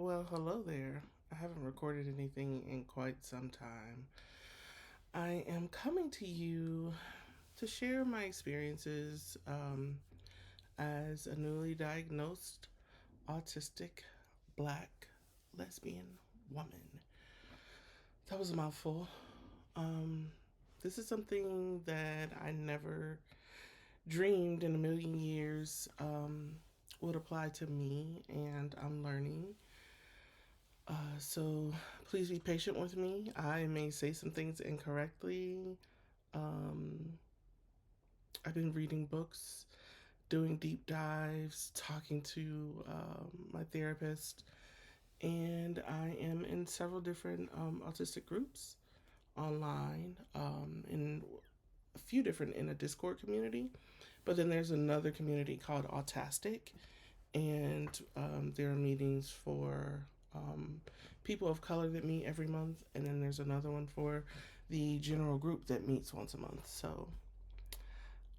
Well, hello there. I haven't recorded anything in quite some time. I am coming to you to share my experiences as a newly diagnosed autistic black lesbian woman. That was a mouthful. Um, this is something that I never dreamed in a million years would apply to me, and I'm learning. So please be patient with me. I may say some things incorrectly. Um, I've been reading books, doing deep dives, talking to my therapist, and I am in several different autistic groups online, in a few different in a Discord community. But then there's another community called Autistic, and there are meetings for um, people of color that meet every month, and then there's another one for the general group that meets once a month. So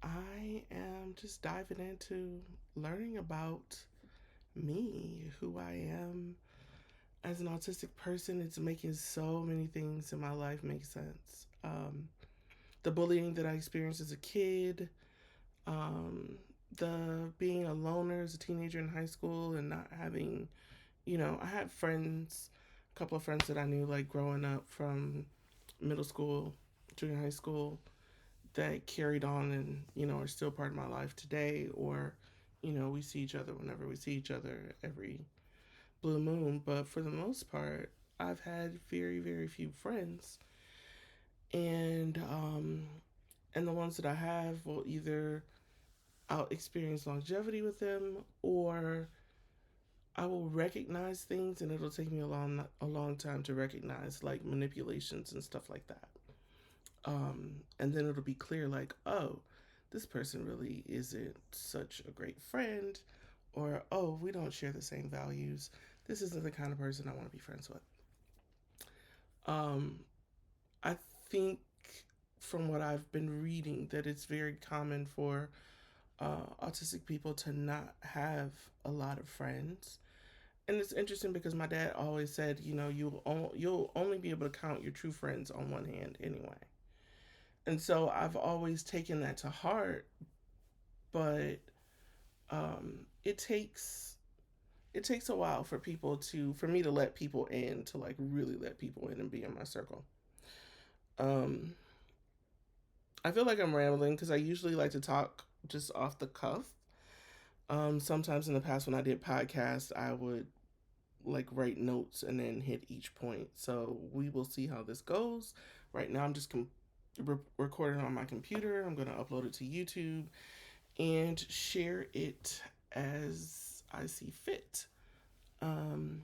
I am just diving into learning about me, who I am as an autistic person. It's making so many things in my life make sense. The bullying that I experienced as a kid, um, the being a loner as a teenager in high school and not having, I had friends, a couple of friends that I knew like growing up from middle school, junior high school, that carried on and, are still part of my life today. Or, we see each other whenever we see each other every blue moon. But for the most part, I've had very, very few friends. And the ones that I have will either I'll experience longevity with them, or I will recognize things and it'll take me a long time to recognize like manipulations and stuff like that. And then it'll be clear like, oh, this person really isn't such a great friend, or oh, we don't share the same values. This isn't the kind of person I want to be friends with. Um, I think from what I've been reading that it's very common for autistic people to not have a lot of friends. And it's interesting because my dad always said, you'll only be able to count your true friends on one hand anyway. And so I've always taken that to heart, but it takes a while for me to let people in, to like really let people in and be in my circle. Um, I feel like I'm rambling because I usually like to talk just off the cuff. Sometimes in the past when I did podcasts, I would like write notes and then hit each point. So we will see how this goes. Right now, I'm just recording on my computer. I'm going to upload it to YouTube and share it as I see fit. Um,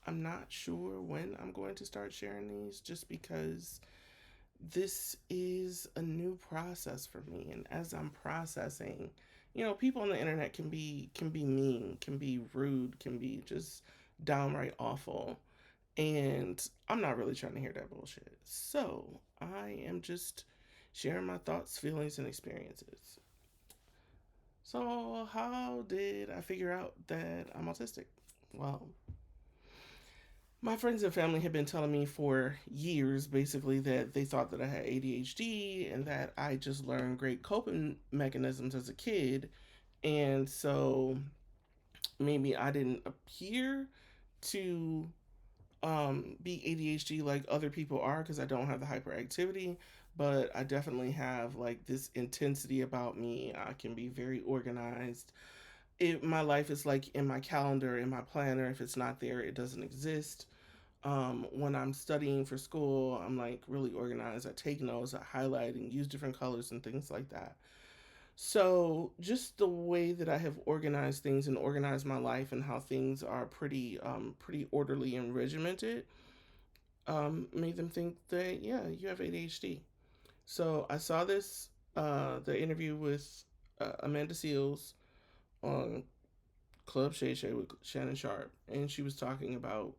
I'm not sure when I'm going to start sharing these just because this is a new process for me, and as I'm processing, people on the internet can be mean, can be rude, can be just downright awful, and I'm not really trying to hear that bullshit. So I am just sharing my thoughts, feelings, and experiences. So how did I figure out that I'm autistic? Well, my friends and family had been telling me for years basically that they thought that I had ADHD and that I just learned great coping mechanisms as a kid. And so maybe I didn't appear to be ADHD like other people are because I don't have the hyperactivity, but I definitely have like this intensity about me. I can be very organized. My life is like in my calendar, in my planner. If it's not there, it doesn't exist. When I'm studying for school, I'm like really organized. I take notes, I highlight and use different colors and things like that. So just the way that I have organized things and organized my life and how things are pretty orderly and regimented, made them think that yeah, you have ADHD. So I saw the interview with Amanda Seals on Club Shay Shay with Shannon Sharp, and she was talking about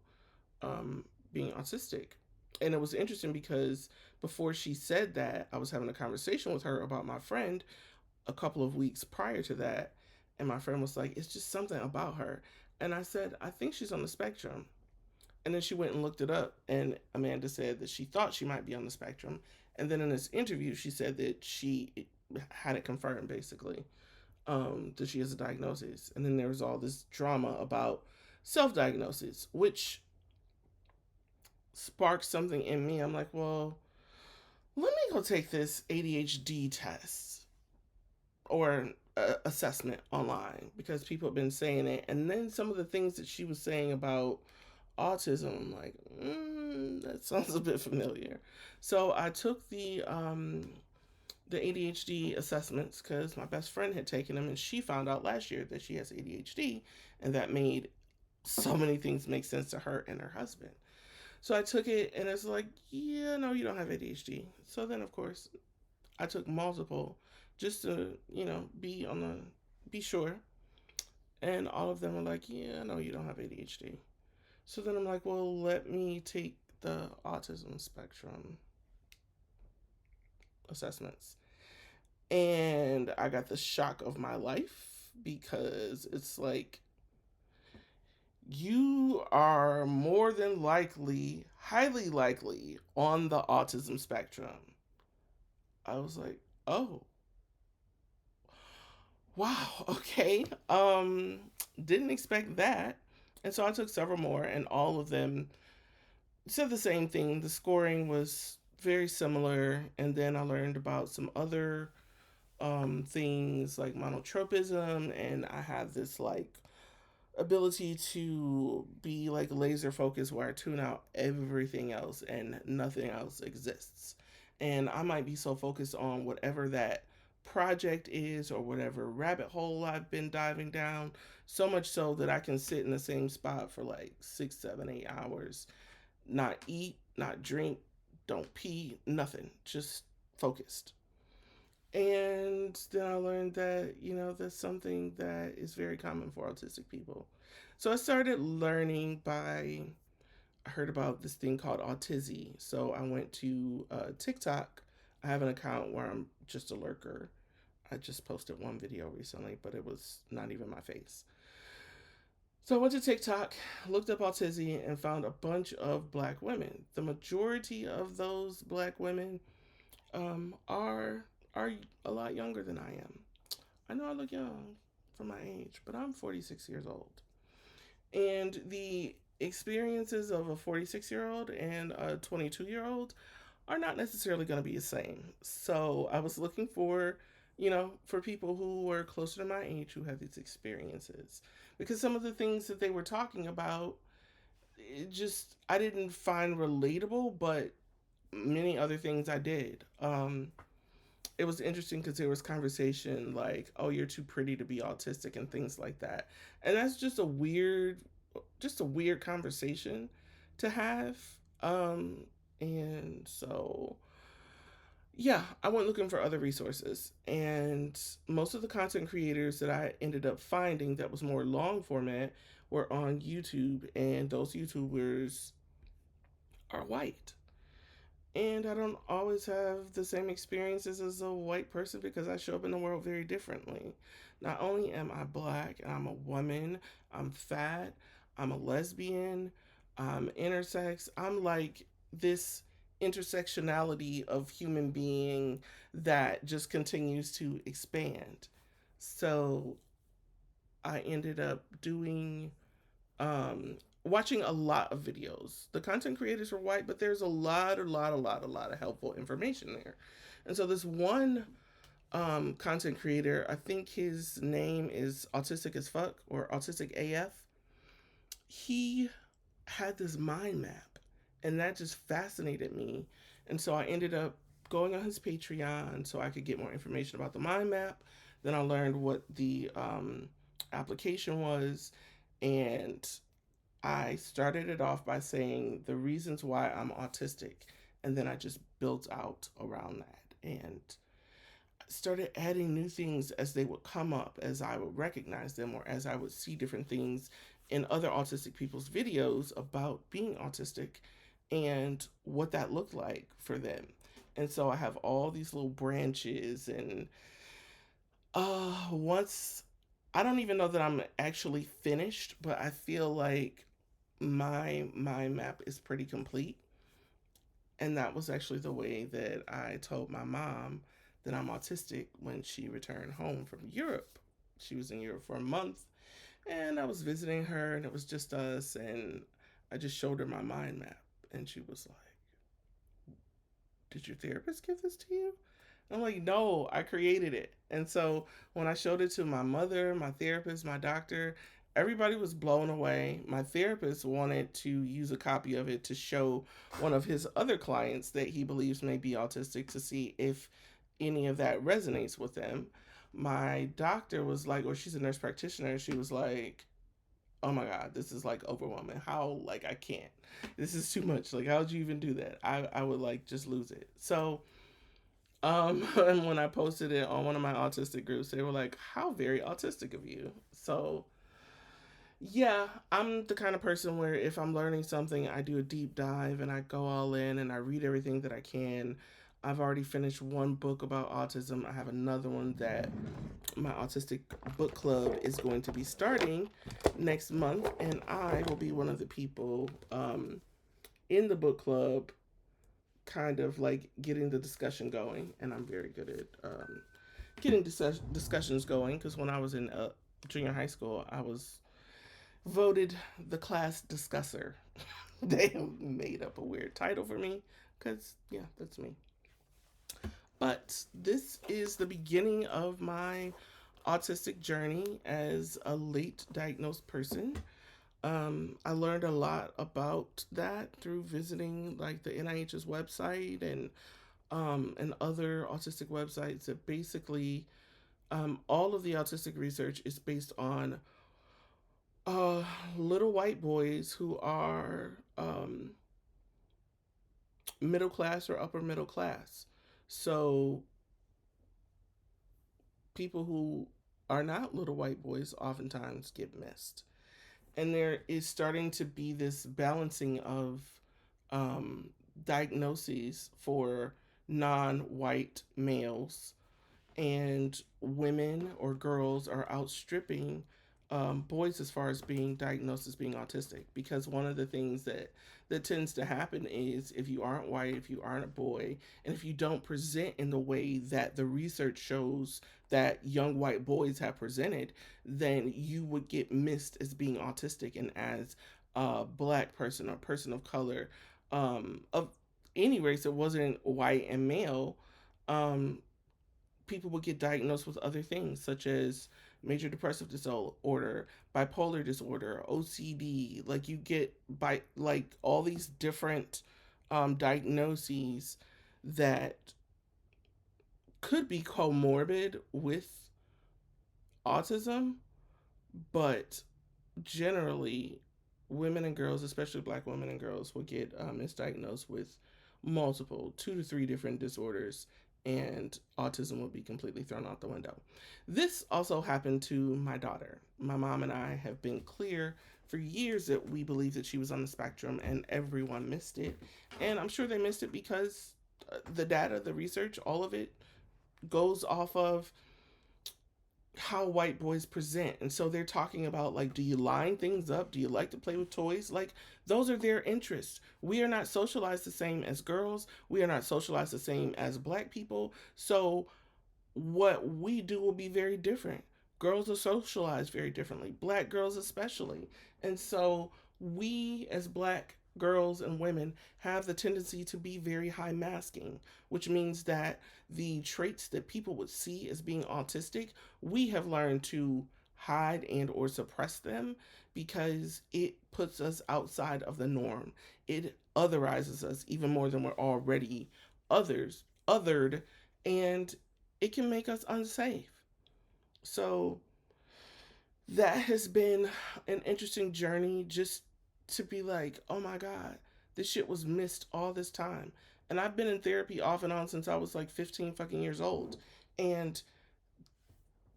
being autistic. And it was interesting because before she said that, I was having a conversation with her about my friend a couple of weeks prior to that. And my friend was like, it's just something about her. And I said, I think she's on the spectrum. And then she went and looked it up. And Amanda said that she thought she might be on the spectrum. And then in this interview, she said that she had it confirmed, basically, that she has a diagnosis. And then there was all this drama about self diagnosis, which sparked something in me. I'm like, well, let me go take this ADHD test or assessment online because people have been saying it. And then some of the things that she was saying about autism, I'm like, that sounds a bit familiar. So I took the ADHD assessments because my best friend had taken them, and she found out last year that she has ADHD, and that made so many things make sense to her and her husband. So I took it, and it's like, yeah, no, you don't have ADHD. So then, of course, I took multiple just to, be sure. And all of them were like, yeah, no, you don't have ADHD. So then I'm like, well, let me take the autism spectrum assessments. And I got the shock of my life because it's like, you are more than likely, highly likely, on the autism spectrum. I was like, oh, wow, okay. Didn't expect that. And so I took several more, and all of them said the same thing. The scoring was very similar. And then I learned about some other things like monotropism, and I have this like ability to be like laser focused where I tune out everything else and nothing else exists. And I might be so focused on whatever that project is or whatever rabbit hole I've been diving down, so much so that I can sit in the same spot for like 6, 7, 8 hours, not eat, not drink, don't pee, nothing, just focused. And then I learned that, that's something that is very common for autistic people. So I started learning by, I heard about this thing called Autism. So I went to TikTok. I have an account where I'm just a lurker. I just posted one video recently, but it was not even my face. So I went to TikTok, looked up autism, and found a bunch of black women. The majority of those black women are a lot younger than I am. I know I look young for my age, but I'm 46 years old. And the experiences of a 46-year-old and a 22-year-old are not necessarily going to be the same. So I was looking for, for people who were closer to my age who had these experiences. Because some of the things that they were talking about, I didn't find relatable, but many other things I did. It was interesting because there was conversation like, "Oh, you're too pretty to be autistic" and things like that, and that's just a weird conversation to have. Um, and so, yeah, I went looking for other resources, and most of the content creators that I ended up finding that was more long format were on YouTube, and those YouTubers are white. And I don't always have the same experiences as a white person because I show up in the world very differently. Not only am I black, I'm a woman, I'm fat, I'm a lesbian, I'm intersex. I'm like this intersectionality of human being that just continues to expand. So I ended up doing watching a lot of videos. The content creators are white, but there's a lot of helpful information there. And so this one content creator, I think his name is Autistic as Fuck or Autistic AF. He had this mind map, and that just fascinated me. And so I ended up going on his Patreon so I could get more information about the mind map. Then I learned what the application was, and I started it off by saying the reasons why I'm autistic, and then I just built out around that and started adding new things as they would come up, as I would recognize them, or as I would see different things in other autistic people's videos about being autistic and what that looked like for them. And so I have all these little branches, and once I don't even know that I'm actually finished, but I feel like my mind map is pretty complete. And that was actually the way that I told my mom that I'm autistic when she returned home from Europe. She was in Europe for a month, and I was visiting her, and it was just us. And I just showed her my mind map, and she was like, "Did your therapist give this to you?" I'm like, no, I created it. And so when I showed it to my mother, my therapist, my doctor, everybody was blown away. My therapist wanted to use a copy of it to show one of his other clients that he believes may be autistic to see if any of that resonates with them. My doctor was like, or she's a nurse practitioner, she was like, oh my God, this is like overwhelming. How, like, I can't. This is too much. Like, how would you even do that? I would like just lose it. So and when I posted it on one of my autistic groups, they were like, "How very autistic of you." So, yeah, I'm the kind of person where if I'm learning something, I do a deep dive and I go all in and I read everything that I can. I've already finished one book about autism. I have another one that my autistic book club is going to be starting next month, and I will be one of the people in the book club kind of like getting the discussion going, and I'm very good at getting discussions going because when I was in junior high school, I was voted the class discusser. They made up a weird title for me because, yeah, that's me. But this is the beginning of my autistic journey as a late diagnosed person. I learned a lot about that through visiting like the NIH's website and other autistic websites that basically all of the autistic research is based on uh, little white boys who are middle class or upper middle class. So people who are not little white boys oftentimes get missed. And there is starting to be this balancing of um, diagnoses for non white males, and women or girls are outstripping boys as far as being diagnosed as being autistic, because one of the things that tends to happen is if you aren't white, if you aren't a boy, and if you don't present in the way that the research shows that young white boys have presented, then you would get missed as being autistic. And as a black person or person of color, of any race that wasn't white and male, um, people would get diagnosed with other things such as major depressive disorder, bipolar disorder, OCD. Like you get by like all these different diagnoses that could be comorbid with autism, but generally women and girls, especially black women and girls, will get misdiagnosed with multiple, 2 to 3 different disorders, and autism will be completely thrown out the window. This also happened to my daughter. My mom and I have been clear for years that we believe that she was on the spectrum, and everyone missed it. And I'm sure they missed it because the data, the research, all of it goes off of how white boys present. And so they're talking about, like, do you line things up? Do you like to play with toys? Like, those are their interests. We are not socialized the same as girls. We are not socialized the same as black people. So what we do will be very different. Girls are socialized very differently, black girls especially. And so we as black girls and women have the tendency to be very high masking, which means that the traits that people would see as being autistic, we have learned to hide and or suppress them because it puts us outside of the norm. It otherizes us even more than we're already othered, and it can make us unsafe. So that has been an interesting journey, just to be like, oh my God, this shit was missed all this time. And I've been in therapy off and on since I was like 15 fucking years old. And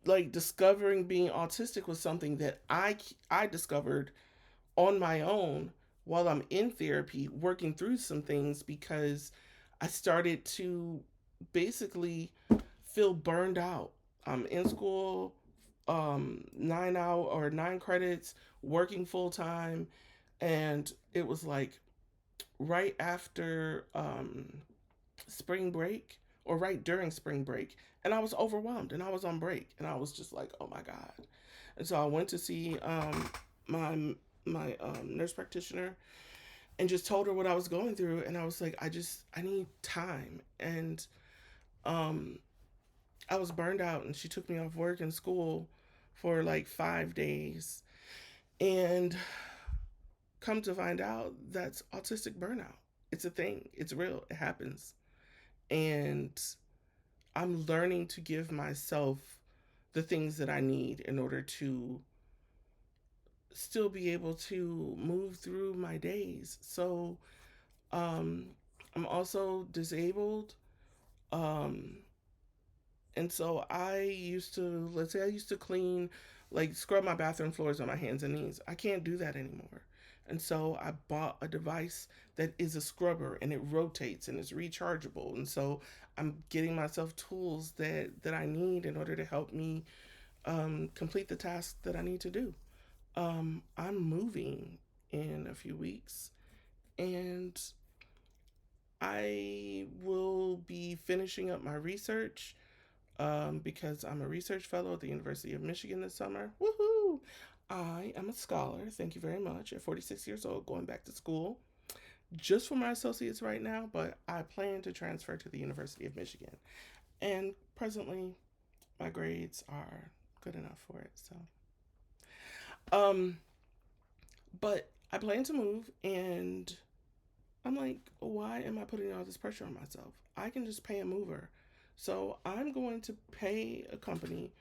like discovering being autistic was something that I discovered on my own while I'm in therapy, working through some things because I started to basically feel burned out. I'm in school 9 hour or 9 credits, working full time, and it was like right after spring break or right during spring break, and I was overwhelmed and I was on break and I was just like, oh my god. And so I went to see my nurse practitioner and just told her what I was going through, and I was like, I need time. And um I was burned out, and she took me off work and school for like 5 days. And come to find out, that's autistic burnout. It's a thing, it's real, it happens. And I'm learning to give myself the things that I need in order to still be able to move through my days. So, um, I'm also disabled. Um, And so I used to, let's say I used to clean, like scrub my bathroom floors on my hands and knees. I can't do that anymore. And so I bought a device that is a scrubber and it rotates and it's rechargeable. And so I'm getting myself tools that I need in order to help me complete the task that I need to do. I'm moving in a few weeks, and I will be finishing up my research because I'm a research fellow at the University of Michigan this summer. Woohoo! I am a scholar, thank you very much, at 46 years old, going back to school just for my associates right now, but I plan to transfer to the University of Michigan. And presently, my grades are good enough for it. Um, but I plan to move, and I'm like, why am I putting all this pressure on myself? I can just pay a mover. So I'm going to pay a company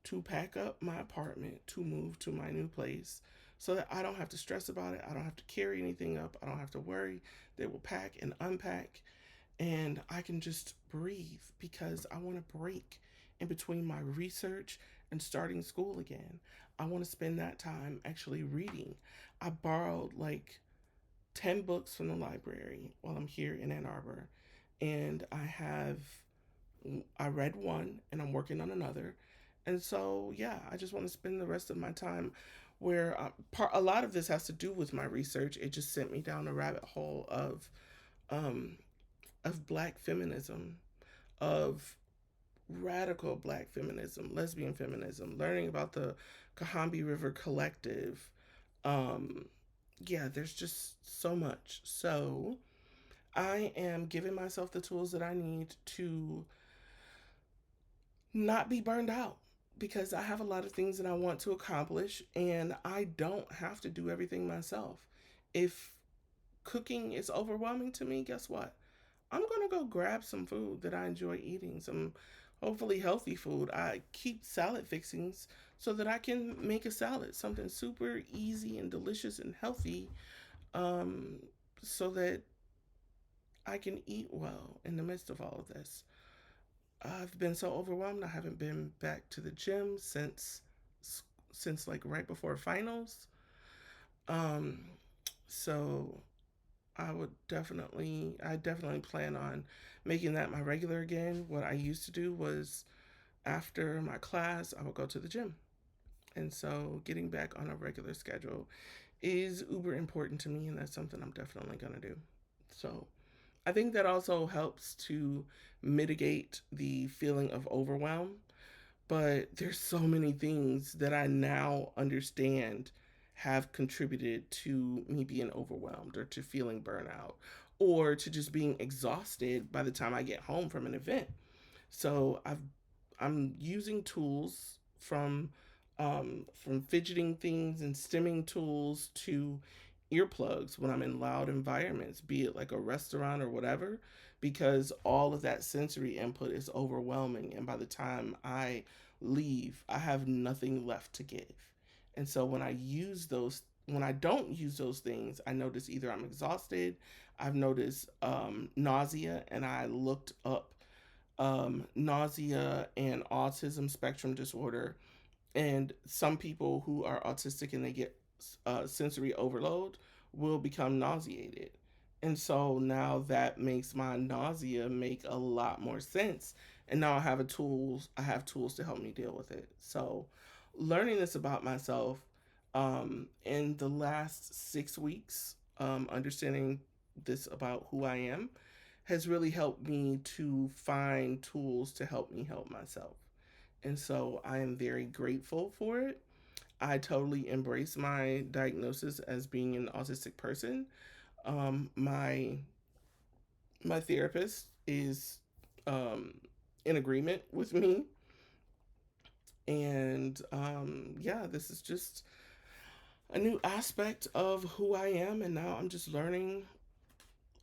to pack up my apartment to move to my new place so that I don't have to stress about it. I don't have to carry anything up. I don't have to worry. They will pack and unpack, and I can just breathe because I want to break in between my research and starting school again. I want to spend that time actually reading. I borrowed like 10 books from the library while I'm here in Ann Arbor, and I read one and I'm working on another. And so, yeah, I just want to spend the rest of my time where a lot of this has to do with my research. It just sent me down a rabbit hole um, of black feminism, of radical black feminism, lesbian feminism, learning about the Combahee River Collective. Um, yeah, there's just so much. So I am giving myself the tools that I need to not be burned out because I have a lot of things that I want to accomplish and I don't have to do everything myself. If cooking is overwhelming to me, guess what? I'm going to go grab some food that I enjoy eating, some hopefully healthy food. I keep salad fixings so that I can make a salad, something super easy and delicious and healthy, um, so that I can eat well in the midst of all of this. I've been so overwhelmed. I haven't been back to the gym since like right before finals. Um, so I definitely plan on making that my regular again. What I used to do was after my class, I would go to the gym. And so getting back on a regular schedule is uber important to me, and that's something I'm definitely going to do. So I think that also helps to mitigate the feeling of overwhelm. But there's so many things that I now understand have contributed to me being overwhelmed or to feeling burnout or to just being exhausted by the time I get home from an event. So I'm using tools from fidgeting things and stimming tools to earplugs when I'm in loud environments, be it like a restaurant or whatever, because all of that sensory input is overwhelming. And by the time I leave, I have nothing left to give. And so when I don't use those things, I notice either I'm exhausted, I've noticed nausea, and I looked up nausea and autism spectrum disorder, and some people who are autistic and they get sensory overload will become nauseated. And so now that makes my nausea make a lot more sense. And now I have tools to help me deal with it. So learning this about myself in the last 6 weeks, understanding this about who I am has really helped me to find tools to help me help myself. And so I am very grateful for it. I totally embrace my diagnosis as being an autistic person. My therapist is um, in agreement with me, and yeah, this is just a new aspect of who I am, and now I'm just learning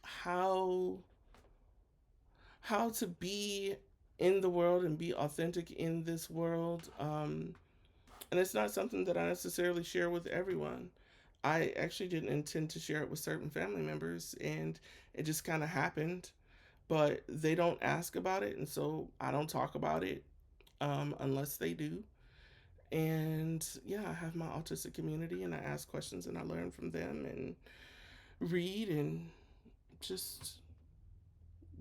how how to be in the world and be authentic in this world. And it's not something that I necessarily share with everyone. I actually didn't intend to share it with certain family members, and it just kind of happened. But they don't ask about it, and so I don't talk about it unless they do. And yeah, I have my autistic community, and I ask questions, and I learn from them, and read, and just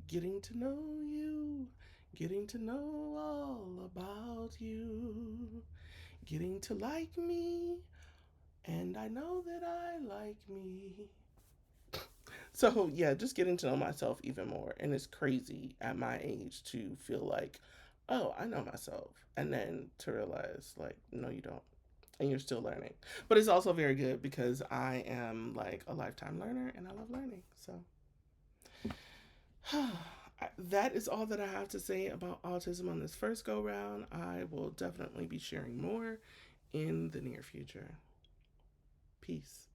getting to know you, getting to know all about you, getting to like me, and I know that I like me. So, yeah, just getting to know myself even more. And it's crazy at my age to feel like, oh, I know myself. And then to realize, like, no, you don't. And you're still learning. But it's also very good because I am like a lifetime learner and I love learning. So, that is all that I have to say about autism on this first go round. I will definitely be sharing more in the near future. Peace.